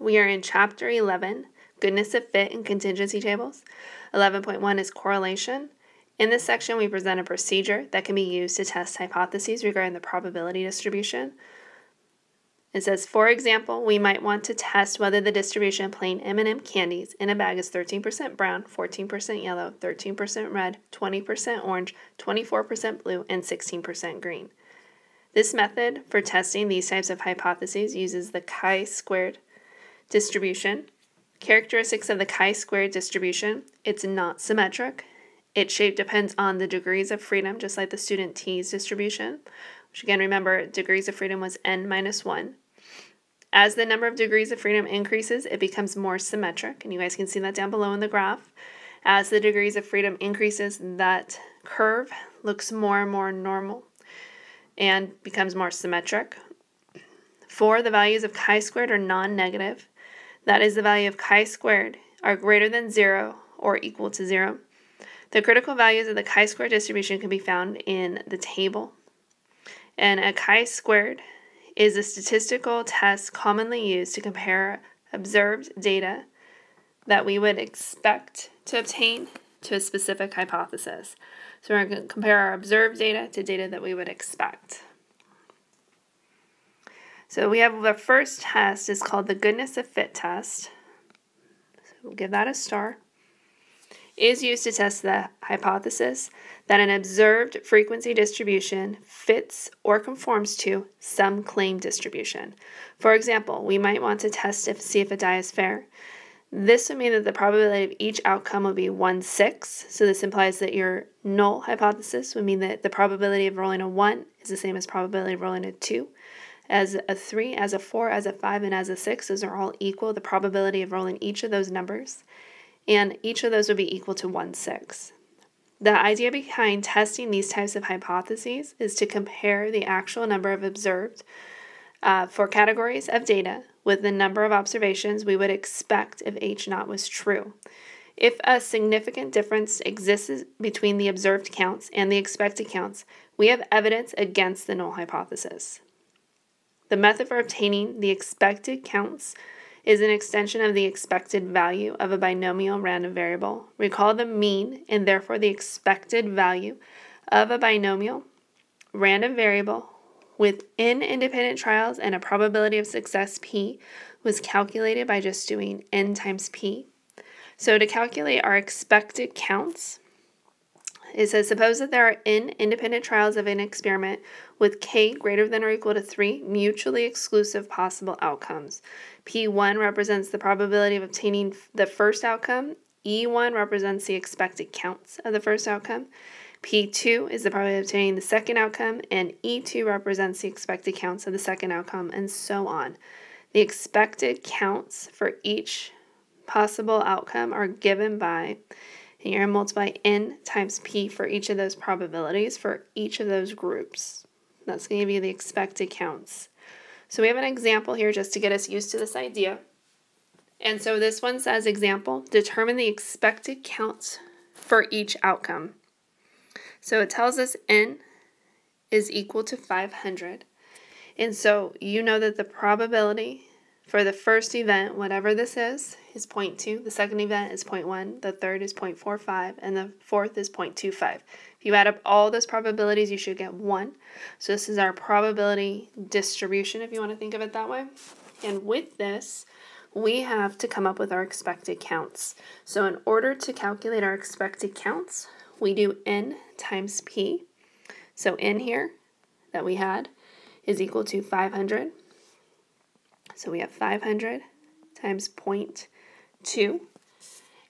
We are in Chapter 11, Goodness of Fit and Contingency Tables. 11.1 is correlation. In this section, we present a procedure that can be used to test hypotheses regarding the probability distribution. It says, for example, we might want to test whether the distribution of plain M&M candies in a bag is 13% brown, 14% yellow, 13% red, 20% orange, 24% blue, and 16% green. This method for testing these types of hypotheses uses the chi-squared distribution. Characteristics of the chi-squared distribution: it's not symmetric. Its shape depends on the degrees of freedom, just like the student t's distribution, which again, remember, degrees of freedom was n minus 1. As the number of degrees of freedom increases, it becomes more symmetric, and you guys can see that down below in the graph. As the degrees of freedom increases, that curve looks more and more normal and becomes more symmetric. 4, the values of chi-squared are non-negative. That is, the value of chi-squared are greater than 0 or equal to 0. The critical values of the chi-squared distribution can be found in the table. And a chi-squared is a statistical test commonly used to compare observed data that we would expect to obtain to a specific hypothesis. So we're going to compare our observed data to data that we would expect. So we have the first test is called the goodness of fit test. So we'll give that a star. Is used to test the hypothesis that an observed frequency distribution fits or conforms to some claimed distribution. For example, we might want to see if a die is fair. This would mean that the probability of each outcome would be 1/6. So this implies that your null hypothesis would mean that the probability of rolling a 1 is the same as probability of rolling a 2. As a 3, as a 4, as a 5, and as a 6, those are all equal. The probability of rolling each of those numbers, and each of those would be equal to 1/6. The idea behind testing these types of hypotheses is to compare the actual number of observed for categories of data with the number of observations we would expect if H0 was true. If a significant difference exists between the observed counts and the expected counts, we have evidence against the null hypothesis. The method for obtaining the expected counts is an extension of the expected value of a binomial random variable. Recall the mean and therefore the expected value of a binomial random variable with n independent trials and a probability of success p was calculated by just doing n times p. So to calculate our expected counts, it says, suppose that there are n independent trials of an experiment with k greater than or equal to 3 mutually exclusive possible outcomes. P1 represents the probability of obtaining the first outcome. E1 represents the expected counts of the first outcome. P2 is the probability of obtaining the second outcome, and E2 represents the expected counts of the second outcome, and so on. The expected counts for each possible outcome are given by, and you're going to multiply n times p for each of those probabilities for each of those groups. That's going to give you the expected counts. So we have an example here just to get us used to this idea. And so this one says, example, determine the expected counts for each outcome. So it tells us n is equal to 500. And so you know that the probability for the first event, whatever this is 0.2. The second event is 0.1. The third is 0.45. And the fourth is 0.25. If you add up all those probabilities, you should get 1. So this is our probability distribution, if you want to think of it that way. And with this, we have to come up with our expected counts. So in order to calculate our expected counts, we do n times p. So n here that we had is equal to 500. So we have 500 times 0.2.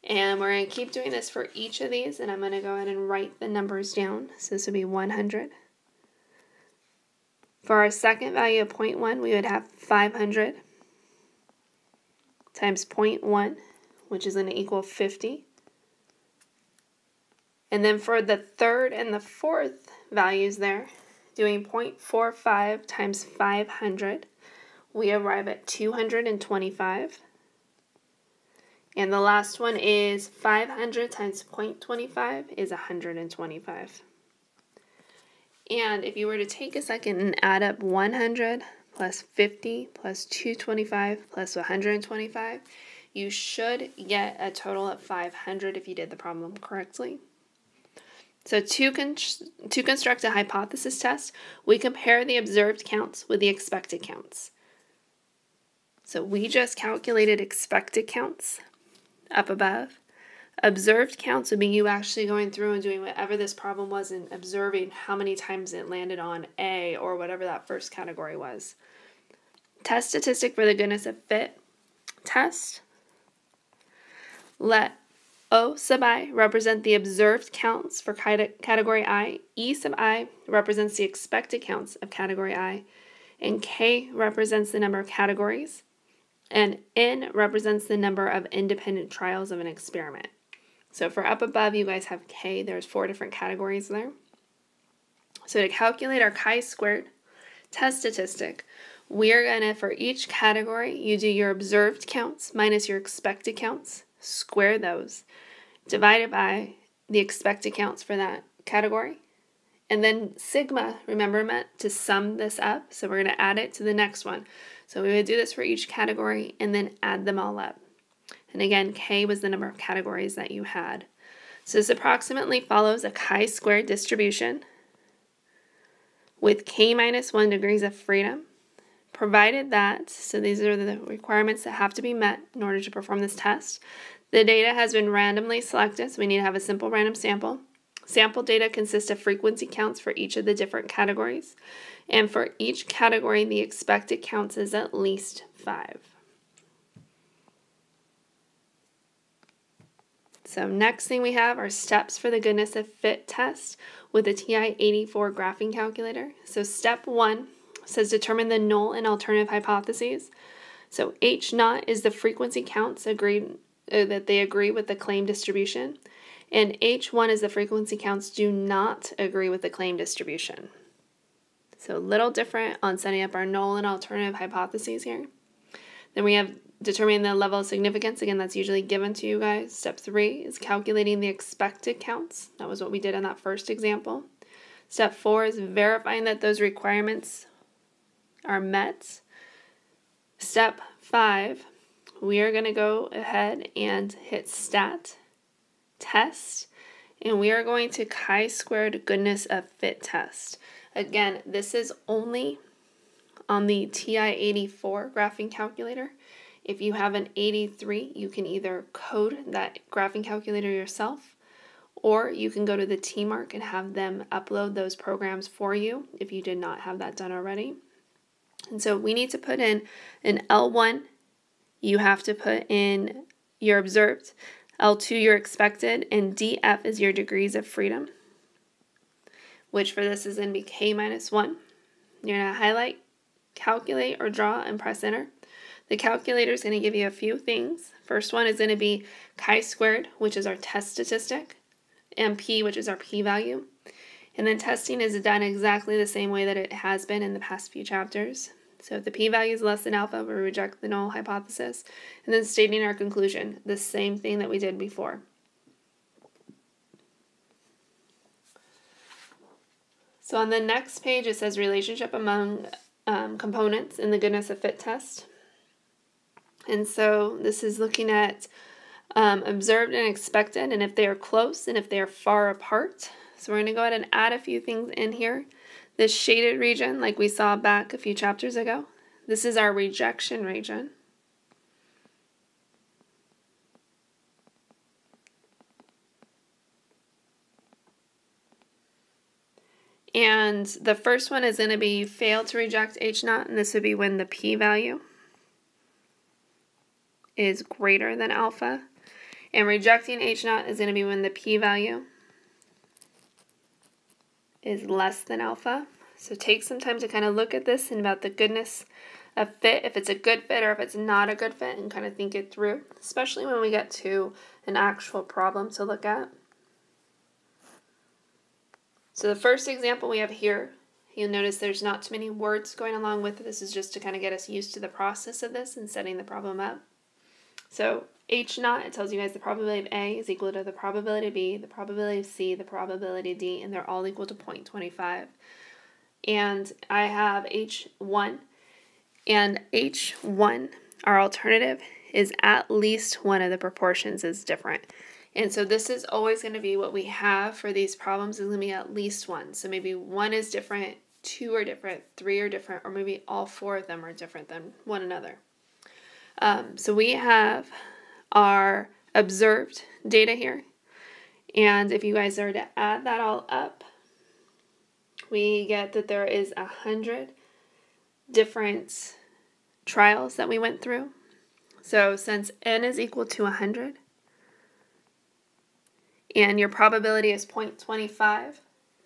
And we're going to keep doing this for each of these, and I'm going to go ahead and write the numbers down. So this would be 100. For our second value of 0.1, we would have 500 times 0.1, which is going to equal 50. And then for the third and the fourth values there, doing 0.45 times 500, we arrive at 225. And the last one is 500 times 0.25 is 125. And if you were to take a second and add up 100 plus 50 plus 225 plus 125. You should get a total of 500 if you did the problem correctly. So to construct a hypothesis test, we compare the observed counts with the expected counts. So we just calculated expected counts up above. Observed counts would be you actually going through and doing whatever this problem was and observing how many times it landed on A or whatever that first category was. Test statistic for the goodness of fit test. Let O sub I represent the observed counts for category I, E sub I represents the expected counts of category I, and K represents the number of categories, and N represents the number of independent trials of an experiment. So for up above, you guys have K. There's 4 different categories there. So to calculate our chi-squared test statistic, we're going to, for each category, you do your observed counts minus your expected counts, square those, divided by the expected counts for that category. And then sigma, remember, meant to sum this up. So we're going to add it to the next one. So we would do this for each category and then add them all up. And again, K was the number of categories that you had. So this approximately follows a chi-square distribution with K minus 1 degrees of freedom, provided that, so these are the requirements that have to be met in order to perform this test. The data has been randomly selected, so we need to have a simple random sample. Sample data consists of frequency counts for each of the different categories. And for each category, the expected counts is at least 5. So next thing we have are steps for the goodness of fit test with the TI-84 graphing calculator. So step 1 says determine the null and alternative hypotheses. So H naught is the frequency counts that they agree with the claim distribution, and H1 is the frequency counts do not agree with the claim distribution. So a little different on setting up our null and alternative hypotheses here. Then we have determining the level of significance. Again, that's usually given to you guys. Step 3 is calculating the expected counts. That was what we did in that first example. Step 4 is verifying that those requirements are met. Step 5, we are going to go ahead and hit stat, test, and we are going to chi-squared goodness of fit test. Again, this is only on the TI-84 graphing calculator. If you have an 83, you can either code that graphing calculator yourself, or you can go to the TMark and have them upload those programs for you if you did not have that done already. And so we need to put in an L1, you have to put in your observed, L2 your expected, and DF is your degrees of freedom, which for this is going to be K minus 1. You're going to highlight, calculate, or draw, and press enter. The calculator is going to give you a few things. First one is going to be chi-squared, which is our test statistic, and P, which is our p-value. And then testing is done exactly the same way that it has been in the past few chapters. So if the p-value is less than alpha, we reject the null hypothesis. And then stating our conclusion, the same thing that we did before. So on the next page, it says relationship among components in the goodness of fit test. And so this is looking at observed and expected, and if they are close and if they are far apart. So we're going to go ahead and add a few things in here. This shaded region, like we saw back a few chapters ago, this is our rejection region. And the first one is going to be fail to reject H naught, and this would be when the p-value is greater than alpha. And rejecting H naught is going to be when the p-value is less than alpha. So take some time to kind of look at this and about the goodness of fit, if it's a good fit or if it's not a good fit, and kind of think it through, especially when we get to an actual problem to look at. So the first example we have here, you'll notice there's not too many words going along with it. This is just to kind of get us used to the process of this and setting the problem up. So H naught, it tells you guys the probability of A is equal to the probability of B, the probability of C, the probability of D, and they're all equal to 0.25. And I have H1 And H1, our alternative, is at least one of the proportions is different. And so this is always going to be what we have for these problems, is going to be at least one. So maybe one is different, two are different, three are different, or maybe all four of them are different than one another. So we have our observed data here. And if you guys are to add that all up, we get that there is 100 different trials that we went through. So since n is equal to 100, and your probability is 0.25,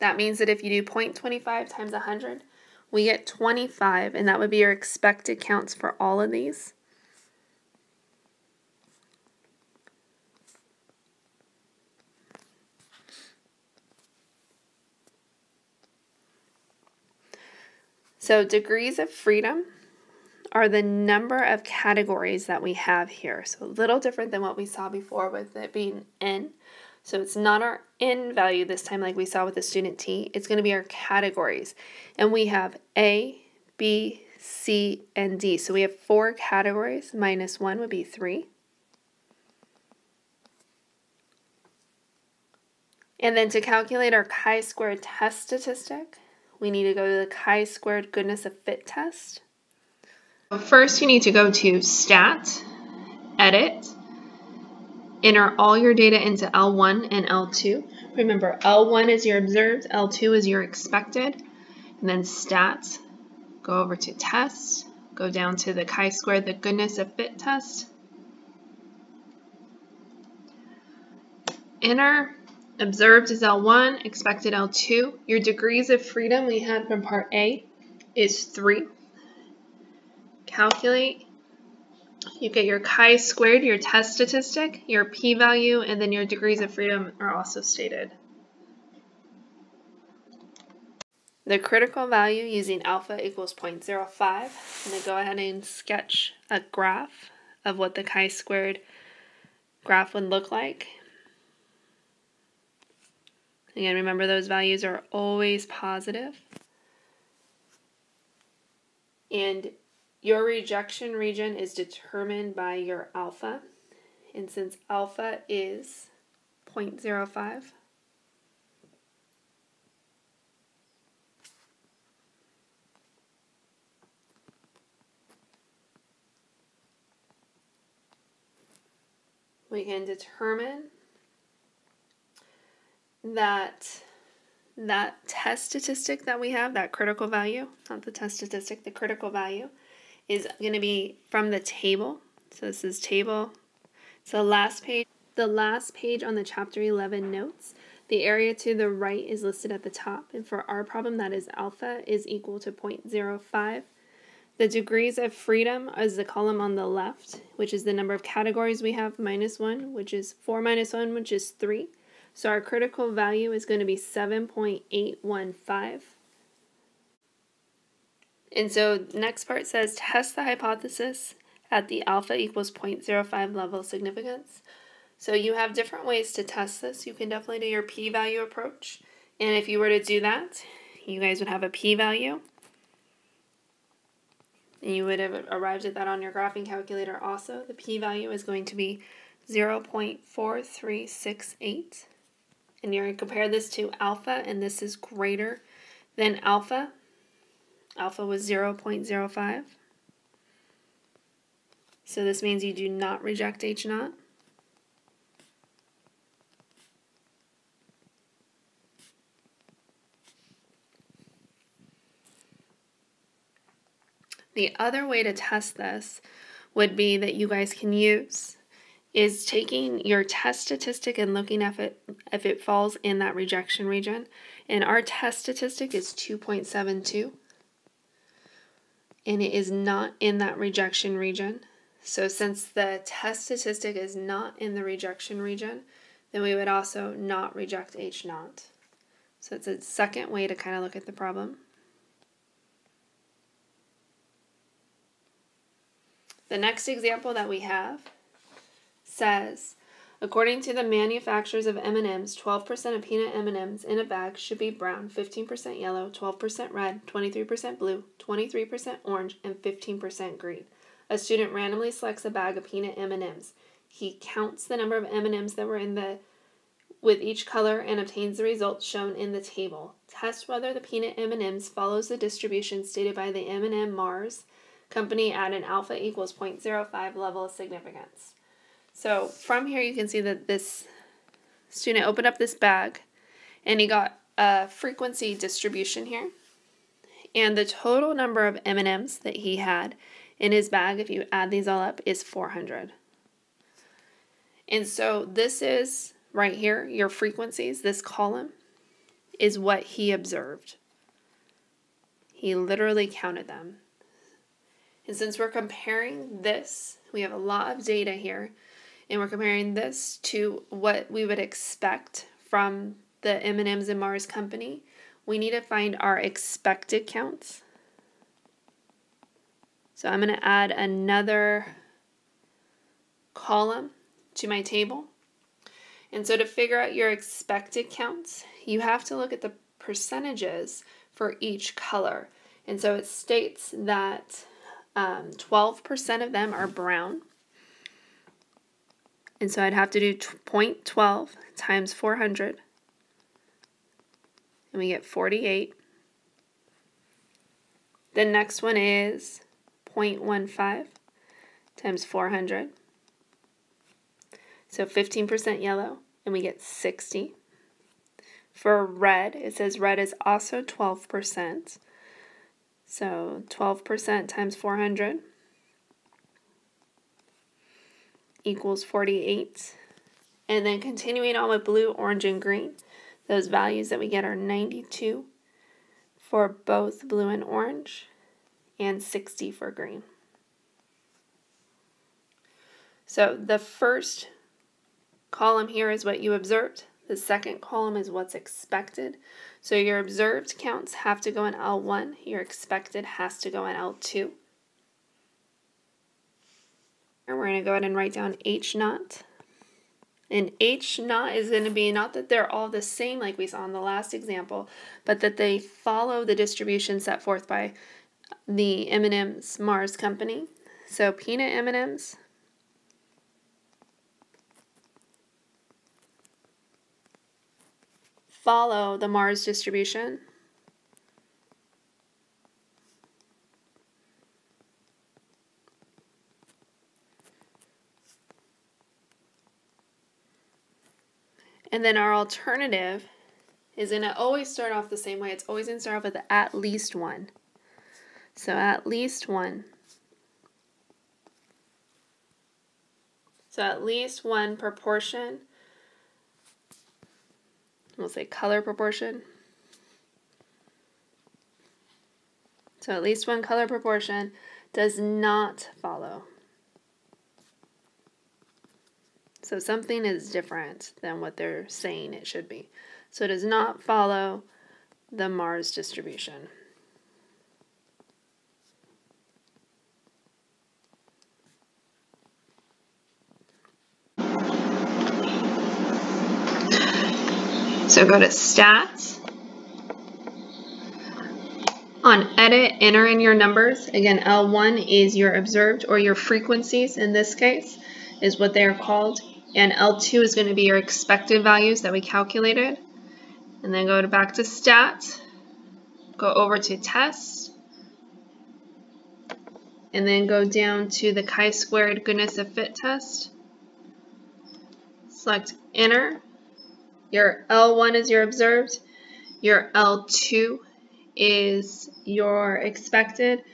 that means that if you do 0.25 times 100, we get 25, and that would be your expected counts for all of these. So degrees of freedom are the number of categories that we have here. So a little different than what we saw before with it being n. So it's not our n value this time like we saw with the student t. It's going to be our categories. And we have A, B, C, and D. So we have 4 categories. Minus 1 would be 3. And then to calculate our chi-squared test statistic, we need to go to the chi-squared goodness of fit test. First, you need to go to Stat, Edit, enter all your data into L1 and L2. Remember, L1 is your observed, L2 is your expected, and then Stat, go over to Test, go down to the chi-squared, the goodness of fit test. Enter observed is L1, expected L2. Your degrees of freedom we had from part A is 3. Calculate. You get your chi-squared, your test statistic, your p-value, and then your degrees of freedom are also stated. The critical value using alpha equals 0.05. I'm going to go ahead and sketch a graph of what the chi-squared graph would look like. Again, remember those values are always positive. And your rejection region is determined by your alpha. And since alpha is 0.05, we can determine that test statistic that we have, that critical value, not the test statistic, the critical value, is going to be from the table. So this is table. So the last page on the chapter 11 notes. The area to the right is listed at the top, and for our problem that is alpha is equal to 0.05. The degrees of freedom is the column on the left, which is the number of categories we have, minus 1, which is 4 minus 1, which is 3. So our critical value is going to be 7.815. And so next part says test the hypothesis at the alpha equals 0.05 level of significance. So you have different ways to test this. You can definitely do your p-value approach. And if you were to do that, you guys would have a p-value. And you would have arrived at that on your graphing calculator also. The p-value is going to be 0.4368. And you're going to compare this to alpha, and this is greater than alpha. Alpha was 0.05. So this means you do not reject H naught. The other way to test this would be that you guys can use is taking your test statistic and looking if it falls in that rejection region. And our test statistic is 2.72. And it is not in that rejection region. So since the test statistic is not in the rejection region, then we would also not reject H naught. So it's a second way to kind of look at the problem. The next example that we have says According to the manufacturers of M&Ms, 12% of peanut M&Ms in a bag should be brown, 15% yellow, 12% red, 23% blue, 23% orange, and 15% green. A student randomly selects a bag of peanut M&Ms. He counts the number of M&Ms that were with each color and obtains the results shown in the table. Test whether the peanut M&Ms follows the distribution stated by the M&M Mars company at an alpha equals 0.05 level of significance. So from here you can see that this student opened up this bag and he got a frequency distribution here. And the total number of M&Ms that he had in his bag, if you add these all up, is 400. And so this is right here, your frequencies. This column is what he observed. He literally counted them. And since we're comparing this, we have a lot of data here, and we're comparing this to what we would expect from the M&Ms and Mars company, we need to find our expected counts. So I'm going to add another column to my table. And so to figure out your expected counts, you have to look at the percentages for each color. And so it states that 12% of them are brown. And so I'd have to do 0.12 times 400. And we get 48. The next one is 0.15 times 400. So 15% yellow, and we get 60. For red, it says red is also 12%. So 12% times 400 equals 48. And then continuing on with blue, orange, and green, those values that we get are 92 for both blue and orange, and 60 for green. So the first column here is what you observed. The second column is what's expected. So your observed counts have to go in L1. Your expected has to go in L2. And we're going to go ahead and write down H naught. And H naught is going to be not that they're all the same like we saw in the last example, but that they follow the distribution set forth by the M&M's Mars company. So peanut M&M's follow the Mars distribution. And then our alternative is going to always start off the same way. It's always going to start off with at least one. So at least one. So at least one proportion. We'll say color proportion. So at least one color proportion does not follow. So something is different than what they're saying it should be. So it does not follow the Mars distribution. So go to Stats. On Edit, enter in your numbers. Again, L1 is your observed or your frequencies in this case is what they are called. And L2 is going to be your expected values that we calculated. And then go back to Stat. Go over to Test. And then go down to the chi-squared goodness of fit test. Select Enter. Your L1 is your observed. Your L2 is your expected.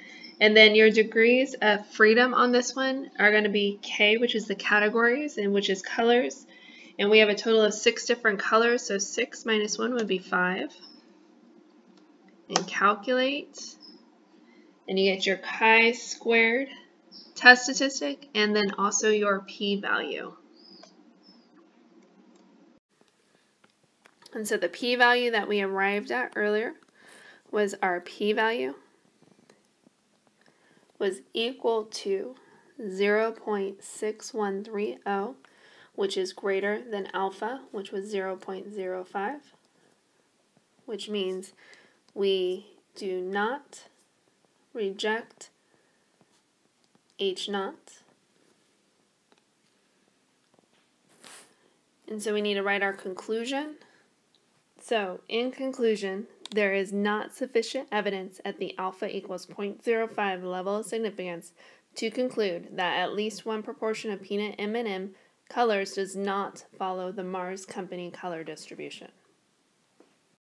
And then your degrees of freedom on this one are going to be K, which is the categories, and which is colors. And we have a total of 6 different colors, so 6 minus 1 would be 5. And calculate. And you get your chi-squared test statistic, and then also your p-value. And so the p-value that we arrived at earlier was our p-value was equal to 0.6130, which is greater than alpha, which was 0.05, which means we do not reject H naught. And so we need to write our conclusion. So, in conclusion, there is not sufficient evidence at the alpha equals 0.05 level of significance to conclude that at least one proportion of peanut M&M colors does not follow the Mars Company color distribution.